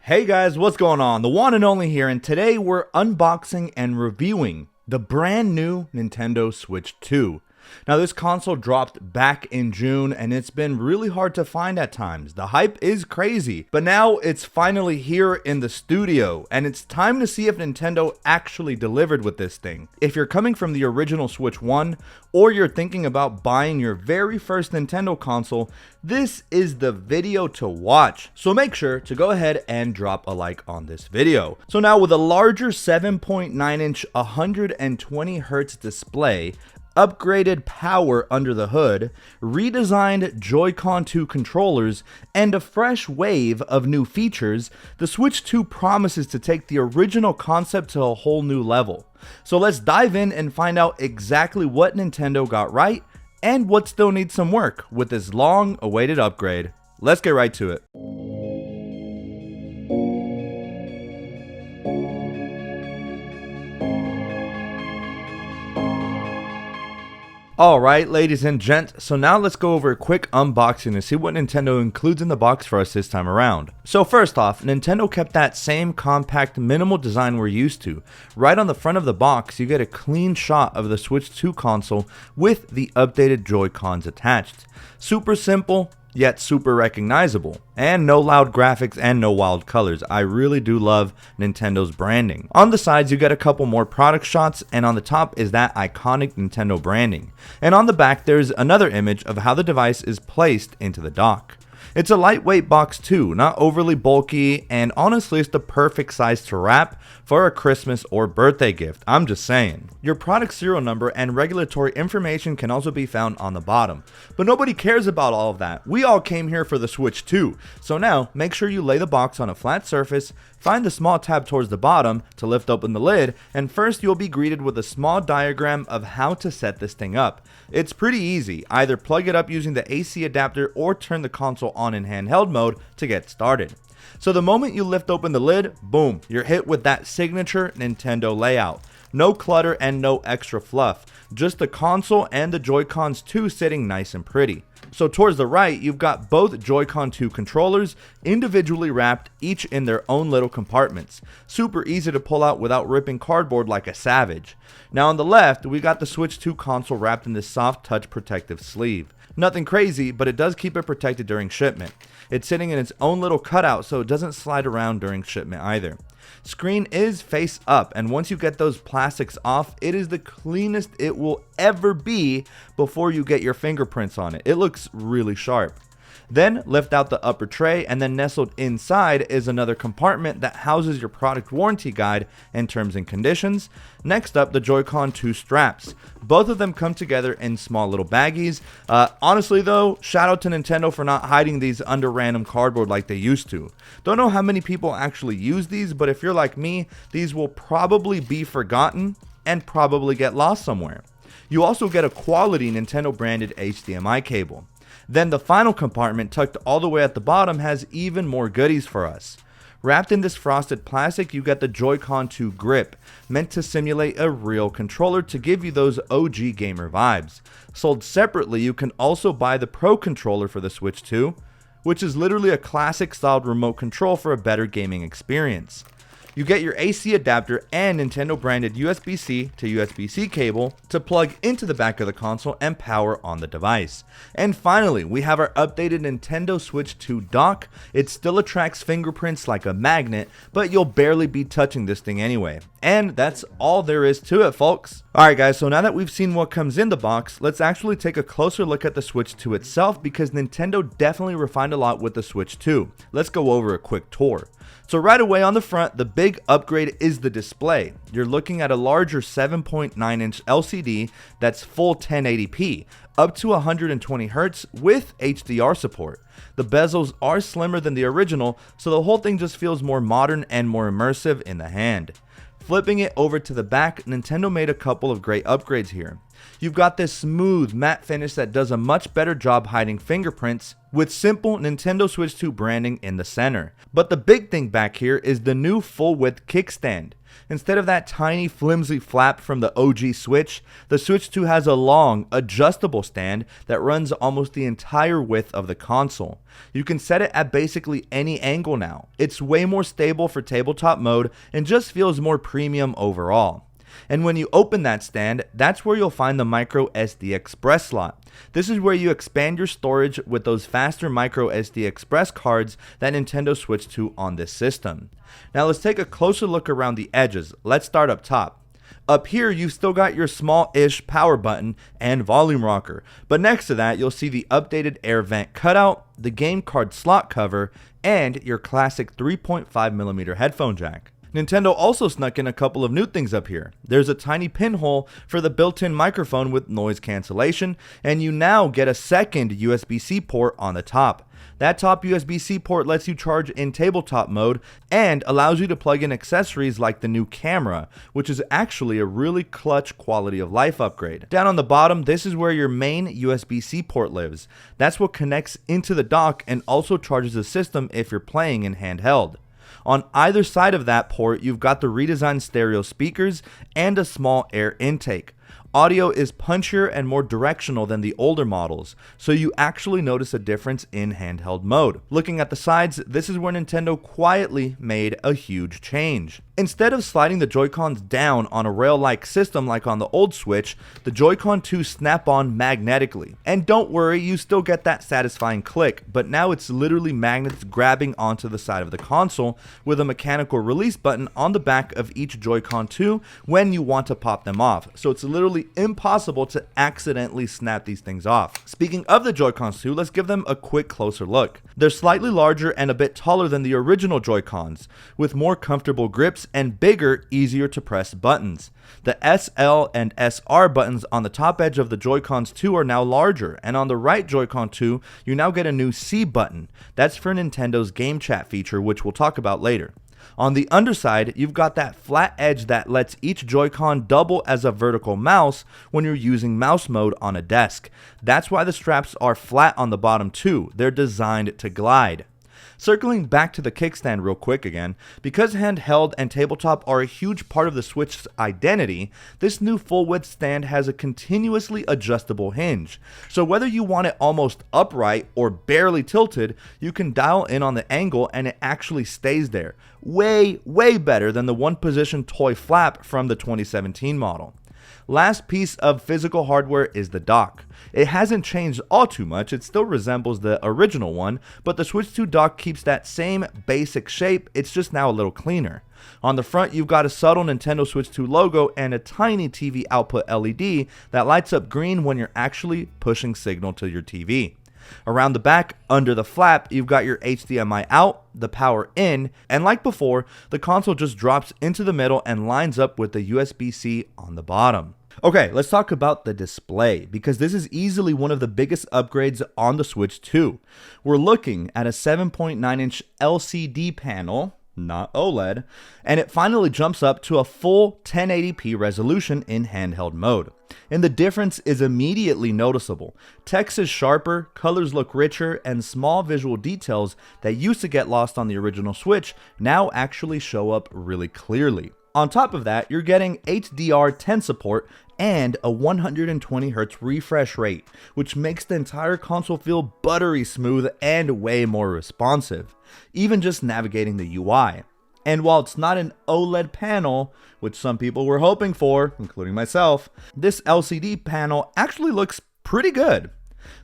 Hey guys, what's going on? The one and only here, and today we're unboxing and reviewing the brand new Nintendo Switch 2. Now this console dropped back in June and it's been really hard to find at times. The hype is crazy, but now it's finally here in the studio and it's time to see if Nintendo actually delivered with this thing. If you're coming from the original Switch 1 or you're thinking about buying your very first Nintendo console, this is the video to watch. So make sure to go ahead and drop a like on this video. So now with a larger 7.9 inch 120 Hz display, upgraded power under the hood, redesigned Joy-Con 2 controllers, and a fresh wave of new features, the Switch 2 promises to take the original concept to a whole new level. So let's dive in and find out exactly what Nintendo got right and what still needs some work with this long-awaited upgrade. Let's get right to it. Alright ladies and gents, so now let's go over a quick unboxing and see what Nintendo includes in the box for us this time around. So first off, Nintendo kept that same compact minimal design we're used to. Right on the front of the box you get a clean shot of the Switch 2 console with the updated Joy-Cons attached. Super simple, yet super recognizable, and no loud graphics and no wild colors. I really do love Nintendo's branding. On the sides you get a couple more product shots, and on the top is that iconic Nintendo branding. And on the back there's another image of how the device is placed into the dock. It's a lightweight box too, not overly bulky, and honestly it's the perfect size to wrap for a Christmas or birthday gift, I'm just saying. Your product serial number and regulatory information can also be found on the bottom, but nobody cares about all of that. We all came here for the Switch 2, so now make sure you lay the box on a flat surface, find the small tab towards the bottom to lift open the lid, and first you'll be greeted with a small diagram of how to set this thing up. It's pretty easy, either plug it up using the AC adapter or turn the console on in handheld mode to get started. So the moment you lift open the lid, boom, you're hit with that signature Nintendo layout. No clutter and no extra fluff, just the console and the Joy-Cons 2 sitting nice and pretty. So towards the right, you've got both Joy-Con 2 controllers individually wrapped, each in their own little compartments. Super easy to pull out without ripping cardboard like a savage. Now on the left, we got the Switch 2 console wrapped in this soft touch protective sleeve. Nothing crazy, but it does keep it protected during shipment. It's sitting in its own little cutout so it doesn't slide around during shipment either. Screen is face up, and once you get those plastics off, it is the cleanest it will ever be before you get your fingerprints on it. It looks really sharp. Then lift out the upper tray, and then nestled inside is another compartment that houses your product warranty guide and terms and conditions. Next up, the Joy-Con 2 straps. Both of them come together in small little baggies. Honestly though, shout out to Nintendo for not hiding these under random cardboard like they used to. Don't know how many people actually use these, but if you're like me, these will probably be forgotten and probably get lost somewhere. You also get a quality Nintendo branded HDMI cable. Then the final compartment, tucked all the way at the bottom, has even more goodies for us. Wrapped in this frosted plastic, you get the Joy-Con 2 grip, meant to simulate a real controller to give you those OG gamer vibes. Sold separately, you can also buy the Pro controller for the Switch 2, which is literally a classic styled remote control for a better gaming experience. You get your AC adapter and Nintendo branded USB-C to USB-C cable to plug into the back of the console and power on the device. And finally, we have our updated Nintendo Switch 2 dock. It still attracts fingerprints like a magnet, but you'll barely be touching this thing anyway. And that's all there is to it, folks. Alright guys, so now that we've seen what comes in the box, let's actually take a closer look at the Switch 2 itself, because Nintendo definitely refined a lot with the Switch 2. Let's go over a quick tour. So right away on the front, the big upgrade is the display. You're looking at a larger 7.9 inch LCD that's full 1080p, up to 120 Hz with HDR support. The bezels are slimmer than the original, so the whole thing just feels more modern and more immersive in the hand. Flipping it over to the back, Nintendo made a couple of great upgrades here. You've got this smooth matte finish that does a much better job hiding fingerprints, with simple Nintendo Switch 2 branding in the center. But the big thing back here is the new full width kickstand. Instead of that tiny flimsy flap from the OG Switch, the Switch 2 has a long, adjustable stand that runs almost the entire width of the console. You can set it at basically any angle now. It's way more stable for tabletop mode and just feels more premium overall. And when you open that stand, that's where you'll find the micro SD express slot. This is where you expand your storage with those faster micro SD express cards that Nintendo switched to on this system. Now let's take a closer look around the edges. Let's start up top. Up here, you've still got your small-ish power button and volume rocker, but next to that, you'll see the updated air vent cutout, the game card slot cover, and your classic 3.5mm headphone jack. Nintendo also snuck in a couple of new things up here. There's a tiny pinhole for the built-in microphone with noise cancellation, and you now get a second USB-C port on the top. That top USB-C port lets you charge in tabletop mode and allows you to plug in accessories like the new camera, which is actually a really clutch quality of life upgrade. Down on the bottom, this is where your main USB-C port lives. That's what connects into the dock and also charges the system if you're playing in handheld. On either side of that port, you've got the redesigned stereo speakers and a small air intake. Audio is punchier and more directional than the older models, so you actually notice a difference in handheld mode. Looking at the sides, this is where Nintendo quietly made a huge change. Instead of sliding the Joy-Cons down on a rail-like system like on the old Switch, the Joy-Con 2 snap on magnetically. And don't worry, you still get that satisfying click, but now it's literally magnets grabbing onto the side of the console with a mechanical release button on the back of each Joy-Con 2 when you want to pop them off. So it's literally impossible to accidentally snap these things off. Speaking of the Joy-Cons 2, let's give them a quick closer look. They're slightly larger and a bit taller than the original Joy-Cons, with more comfortable grips and bigger, easier to press buttons. The SL and SR buttons on the top edge of the Joy-Cons 2 are now larger, and on the right Joy-Con 2, you now get a new C button. That's for Nintendo's game chat feature, which we'll talk about later. On the underside, you've got that flat edge that lets each Joy-Con double as a vertical mouse when you're using mouse mode on a desk. That's why the straps are flat on the bottom too. They're designed to glide. Circling back to the kickstand real quick again, because handheld and tabletop are a huge part of the Switch's identity, this new full-width stand has a continuously adjustable hinge. So whether you want it almost upright or barely tilted, you can dial in on the angle and it actually stays there. Way better than the one-position toy flap from the 2017 model. Last piece of physical hardware is the dock. It hasn't changed all too much, it still resembles the original one, but the Switch 2 dock keeps that same basic shape, it's just now a little cleaner. On the front, you've got a subtle Nintendo Switch 2 logo and a tiny TV output LED that lights up green when you're actually pushing signal to your TV. Around the back, under the flap, you've got your HDMI out, the power in, and like before, the console just drops into the middle and lines up with the USB-C on the bottom. Okay, let's talk about the display, because this is easily one of the biggest upgrades on the Switch 2. We're looking at a 7.9-inch LCD panel, not OLED, and it finally jumps up to a full 1080p resolution in handheld mode. And the difference is immediately noticeable. Text is sharper, colors look richer, and small visual details that used to get lost on the original Switch now actually show up really clearly. On top of that, you're getting HDR10 support and a 120Hz refresh rate, which makes the entire console feel buttery smooth and way more responsive, even just navigating the UI. And while it's not an OLED panel, which some people were hoping for, including myself, this LCD panel actually looks pretty good.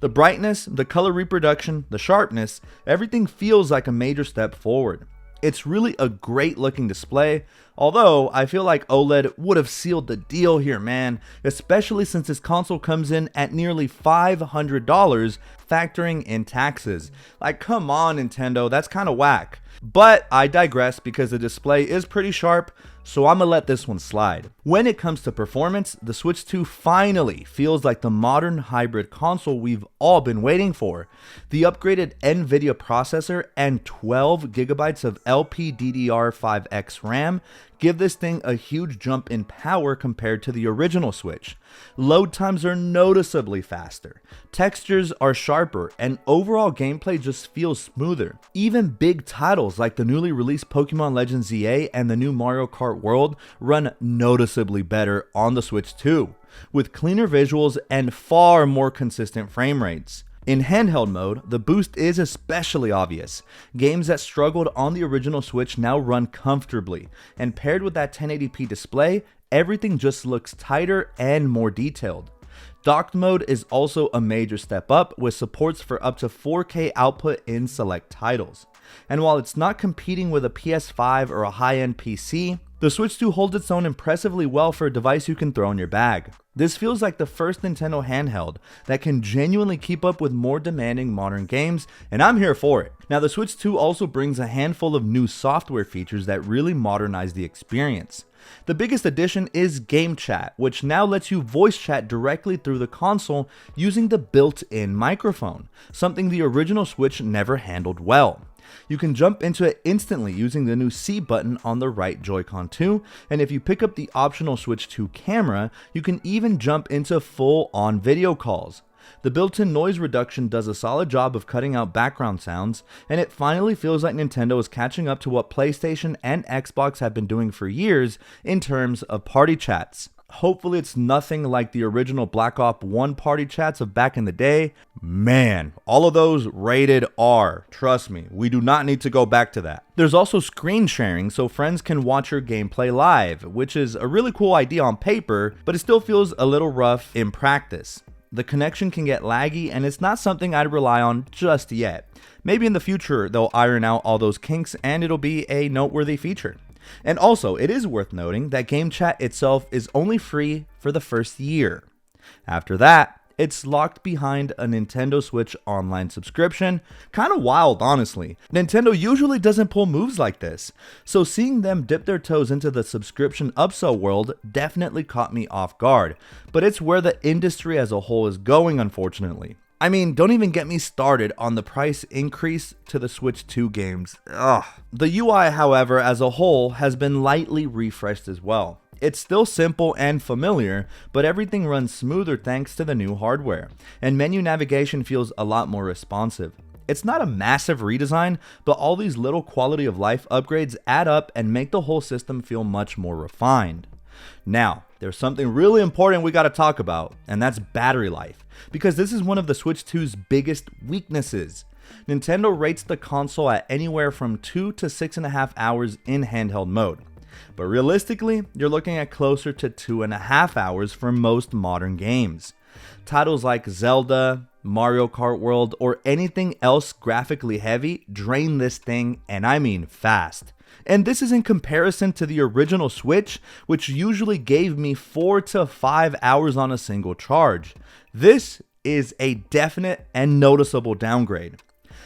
The brightness, the color reproduction, the sharpness, everything feels like a major step forward. It's really a great looking display, although I feel like OLED would have sealed the deal here, man, especially since this console comes in at nearly $500 factoring in taxes. Like, come on Nintendo, that's kind of whack. But I digress because the display is pretty sharp, so I'm gonna let this one slide. When it comes to performance, the Switch 2 finally feels like the modern hybrid console we've all been waiting for. The upgraded NVIDIA processor and 12GB of LPDDR5X RAM give this thing a huge jump in power compared to the original Switch. Load times are noticeably faster, textures are sharper, and overall gameplay just feels smoother. Even big titles like the newly released Pokemon Legends ZA and the new Mario Kart World run noticeably better on the Switch 2, with cleaner visuals and far more consistent frame rates. In handheld mode, the boost is especially obvious. Games that struggled on the original Switch now run comfortably, and paired with that 1080p display, everything just looks tighter and more detailed. Docked mode is also a major step up, with supports for up to 4K output in select titles. And while it's not competing with a PS5 or a high-end PC, the Switch 2 holds its own impressively well for a device you can throw in your bag. This feels like the first Nintendo handheld that can genuinely keep up with more demanding modern games, and I'm here for it. Now, the Switch 2 also brings a handful of new software features that really modernize the experience. The biggest addition is Game Chat, which now lets you voice chat directly through the console using the built-in microphone, something the original Switch never handled well. You can jump into it instantly using the new C button on the right Joy-Con 2, and if you pick up the optional Switch 2 camera, you can even jump into full-on video calls. The built-in noise reduction does a solid job of cutting out background sounds, and it finally feels like Nintendo is catching up to what PlayStation and Xbox have been doing for years in terms of party chats. Hopefully it's nothing like the original Black Ops 1 party chats of back in the day. Man, all of those rated R. Trust me, we do not need to go back to that. There's also screen sharing so friends can watch your gameplay live, which is a really cool idea on paper, but it still feels a little rough in practice. The connection can get laggy, and it's not something I'd rely on just yet. Maybe in the future they'll iron out all those kinks and it'll be a noteworthy feature. And also, it is worth noting that Game Chat itself is only free for the first year. After that, it's locked behind a Nintendo Switch Online subscription. Kind of wild, honestly. Nintendo usually doesn't pull moves like this, so seeing them dip their toes into the subscription upsell world definitely caught me off guard, but it's where the industry as a whole is going, unfortunately. I mean, don't even get me started on the price increase to the Switch 2 games. Ugh. The UI, however, as a whole, has been lightly refreshed as well. It's still simple and familiar, but everything runs smoother thanks to the new hardware, and menu navigation feels a lot more responsive. It's not a massive redesign, but all these little quality of life upgrades add up and make the whole system feel much more refined. Now, there's something really important we gotta talk about, and that's battery life, because this is one of the Switch 2's biggest weaknesses. Nintendo rates the console at anywhere from 2 to 6.5 hours in handheld mode, but realistically, you're looking at closer to 2.5 hours for most modern games. Titles like Zelda, Mario Kart World, or anything else graphically heavy drain this thing, and I mean fast. And this is in comparison to the original Switch, which usually gave me 4 to 5 hours on a single charge. This is a definite and noticeable downgrade.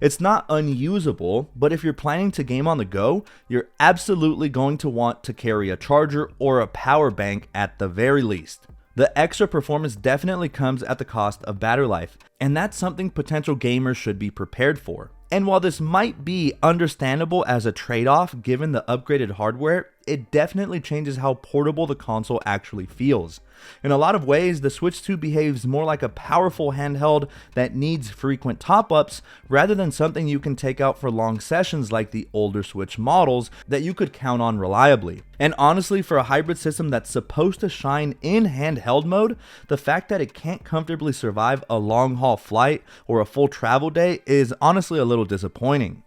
It's not unusable, but if you're planning to game on the go, you're absolutely going to want to carry a charger or a power bank at the very least. The extra performance definitely comes at the cost of battery life, and that's something potential gamers should be prepared for. And while this might be understandable as a trade-off given the upgraded hardware, it definitely changes how portable the console actually feels. In a lot of ways, the Switch 2 behaves more like a powerful handheld that needs frequent top-ups rather than something you can take out for long sessions like the older Switch models that you could count on reliably. And honestly, for a hybrid system that's supposed to shine in handheld mode, the fact that it can't comfortably survive a long-haul flight or a full travel day is honestly a little disappointing.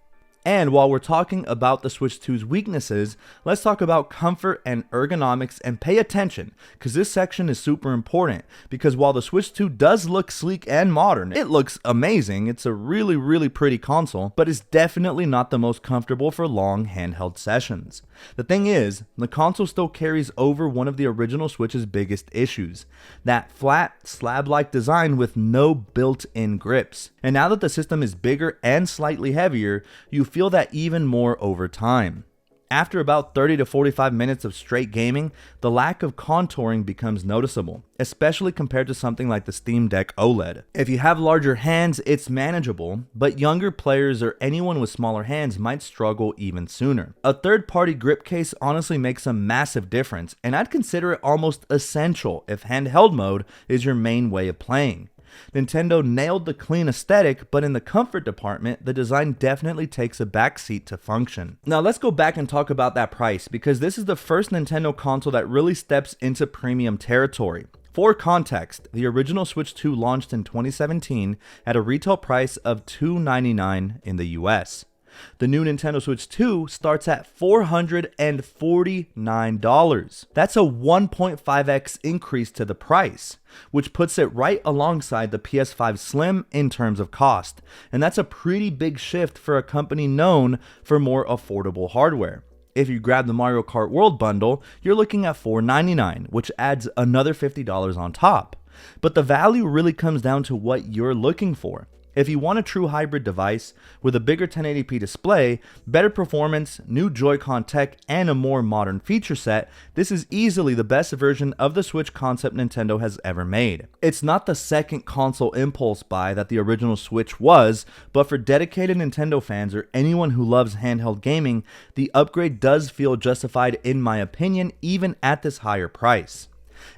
And while we're talking about the Switch 2's weaknesses, let's talk about comfort and ergonomics, and pay attention because this section is super important, because while the Switch 2 does look sleek and modern, it looks amazing, it's a really pretty console, but it's definitely not the most comfortable for long handheld sessions. The thing is, the console still carries over one of the original Switch's biggest issues, that flat, slab-like design with no built-in grips. And now that the system is bigger and slightly heavier, you feel that even more over time. After about 30 to 45 minutes of straight gaming, the lack of contouring becomes noticeable, especially compared to something like the Steam Deck OLED. If you have larger hands, it's manageable, but younger players or anyone with smaller hands might struggle even sooner. A third-party grip case honestly makes a massive difference, and I'd consider it almost essential if handheld mode is your main way of playing. Nintendo nailed the clean aesthetic, but in the comfort department, the design definitely takes a backseat to function. Now let's go back and talk about that price, because this is the first Nintendo console that really steps into premium territory. For context, the original Switch 2 launched in 2017 at a retail price of $299 in the US. The new Nintendo Switch 2 starts at $449. That's a 1.5x increase to the price, which puts it right alongside the PS5 Slim in terms of cost. And that's a pretty big shift for a company known for more affordable hardware. If you grab the Mario Kart World bundle, you're looking at $499, which adds another $50 on top. But the value really comes down to what you're looking for. If you want a true hybrid device with a bigger 1080p display, better performance, new Joy-Con tech, and a more modern feature set, this is easily the best version of the Switch concept Nintendo has ever made. It's not the second console impulse buy that the original Switch was, but for dedicated Nintendo fans or anyone who loves handheld gaming, the upgrade does feel justified in my opinion, even at this higher price.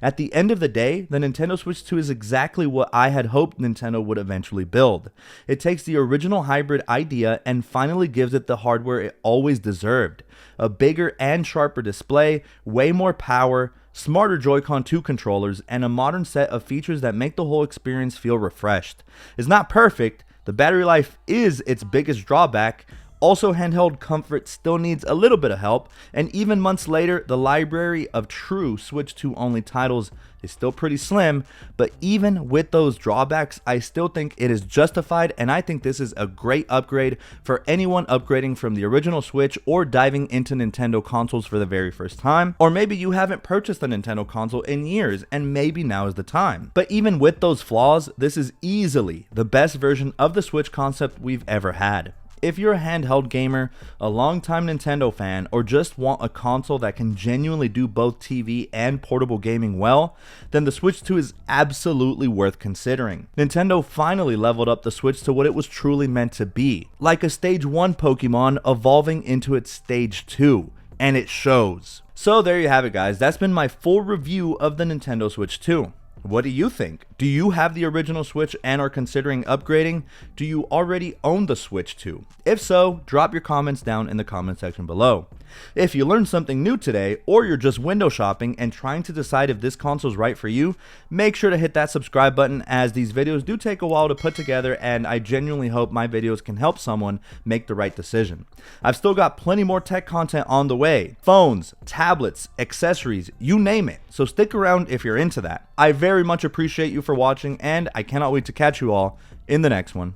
At the end of the day, the Nintendo Switch 2 is exactly what I had hoped Nintendo would eventually build. It takes the original hybrid idea and finally gives it the hardware it always deserved. A bigger and sharper display, way more power, smarter Joy-Con 2 controllers, and a modern set of features that make the whole experience feel refreshed. It's not perfect, the battery life is its biggest drawback. Also, handheld comfort still needs a little bit of help, and even months later, the library of true Switch 2 only titles is still pretty slim, but even with those drawbacks, I still think it is justified, and I think this is a great upgrade for anyone upgrading from the original Switch or diving into Nintendo consoles for the very first time, or maybe you haven't purchased a Nintendo console in years, and maybe now is the time. But even with those flaws, this is easily the best version of the Switch concept we've ever had. If you're a handheld gamer, a longtime Nintendo fan, or just want a console that can genuinely do both TV and portable gaming well, then the Switch 2 is absolutely worth considering. Nintendo finally leveled up the Switch to what it was truly meant to be, like a Stage 1 Pokemon evolving into its Stage 2, and it shows. So there you have it, guys. That's been my full review of the Nintendo Switch 2. What do you think? Do you have the original Switch and are considering upgrading? Do you already own the Switch 2? If so, drop your comments down in the comment section below. If you learned something new today, or you're just window shopping and trying to decide if this console is right for you, make sure to hit that subscribe button, as these videos do take a while to put together, and I genuinely hope my videos can help someone make the right decision. I've still got plenty more tech content on the way. Phones, tablets, accessories, you name it. So stick around if you're into that. I very much appreciate you for watching, and I cannot wait to catch you all in the next one.